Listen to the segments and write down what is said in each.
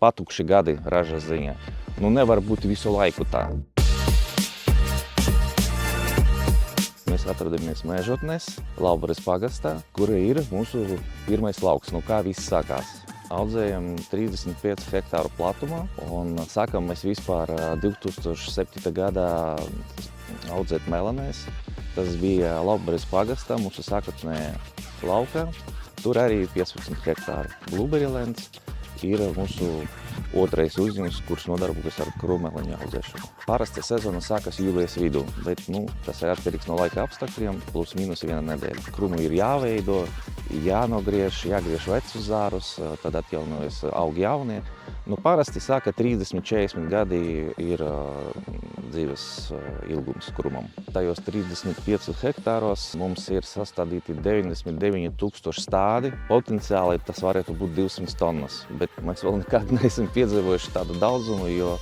patukši gadi ražas ziņā. Nu, nevar būt visu laiku tā. Mēs atrodamies Mežotnēs, Laubares pagastā, kura ir mūsu pirmais lauks. Nu, kā viss sākās? Audzējam 35 hektāru platumā un sākam mēs vispār 2007. gadā audzēt melanēs. Tas bija Laubares pagastā, mūsu sākotnējā laukā. Tur arī 15 hektāru blueberry-lents ir mūsu otrais uzņēmums, kurš nodarbojas ar krūmeliņu audzēšanu. Parasti sezona sākas jūlijas vidū, bet tas ir atkarīgs no laika apstākļiem, plus mīnus viena nedēļa. Krūmu ir jāveido, jānogriež, jāgriež vecus zārus, tad atjaunojas augi jaunie. Parasti sāka 30-40 gadi ir dzīves ilgums krūmam. Tajos 35 hektāros mums ir sastādīti 99 000 stādi. Potenciāli tas varētu būt 200 tonnas, bet mēs vēl nekad neesam piedzīvojuši tādu daudzumu, jo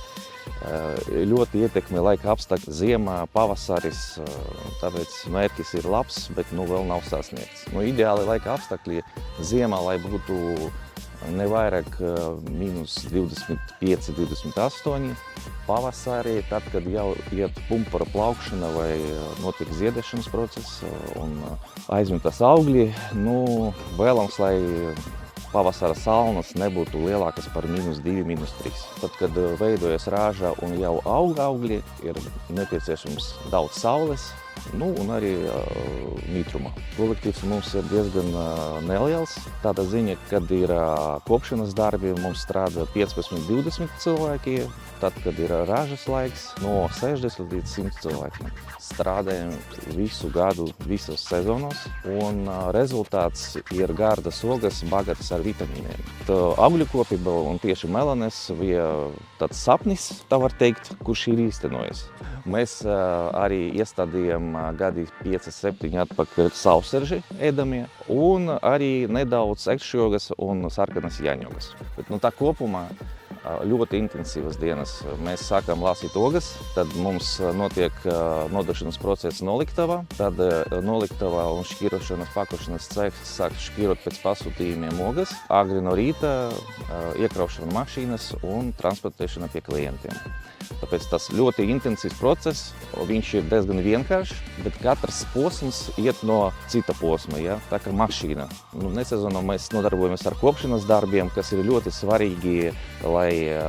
ļoti ietekmē laika apstākļi ziemā, pavasaris, tāpēc mērķis ir labs, bet vēl nav sasniegts. Ideāli laika apstākļi ziemā, lai būtu ne vairāk mīnus 25, 28. Pavasarī, tad, kad jau iet pumpura plaukšana vai notiek ziedēšanas process un aizmītas augļi, vēlams, lai pavasara salnas nebūtu lielākas par -2, -3. Tad, kad veidojas rāža un jau augļi, ir nepieciešams daudz saules, un arī mitruma. Kolektīvs mums ir diezgan neliels. Tāda ziņa, kad ir kopšanas darbi, mums strādā 15-20 cilvēki. Tad, kad ir ražas laiks, no 60 līdz 100 cilvēkiem. Strādājam visu gadu, visos sezonos, un rezultāts ir gardas ogas, bagātas ar vitamīniem. Augļukopība un tieši melanēs bija tāds sapnis, tā var teikt, kurš ir īstenojies. Mēs arī iestādījām gadi 5-7 atpakaļ sausserži ēdamie un arī nedaudz ekšķogas un sarkanas jaņogas. Bet tā kopumā ļoti intensīvas dienas. Mēs sākam lasīt ogas, tad mums notiek nodošanas process noliktavā, tad noliktavā un šķirošanas pakošanas cehs sāk šķirot pēc pasūtījumiem ogas, agri no rīta iekraušana mašīnas un transportēšana pie klientiem. Tāpēc tas ļoti intensīvs process, viņš ir diezgan vienkāršs, bet katrs posms iet no cita posma, ja? Tā kā mašīna. Nesezonā mēs nodarbojamies ar kopšanas darbiem, kas ir ļoti svarīgi, lai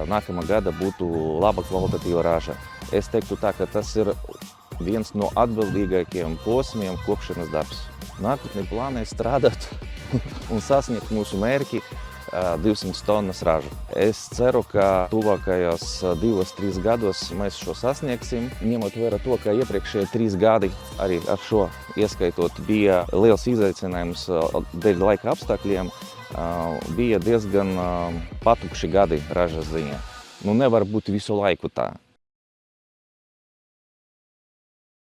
nākamā gada būtu laba kvalitatīva raža. Es teiktu tā, ka tas ir viens no atbildīgākajiem posmiem kopšanas darbs. Nākotnē plānoju strādāt un sasniegt mūsu mērķi 200 tonnas ražu. Es ceru, ka tuvākajos 2-3 gados mēs šo sasniegsim. Ņemot vērā to, ka iepriekšējie 3 gadi arī ar šo ieskaitot bija liels izaicinājums dēļ laika apstākļiem, bija diezgan patukši gadi ražas ziņā. Nevar būt visu laiku tā.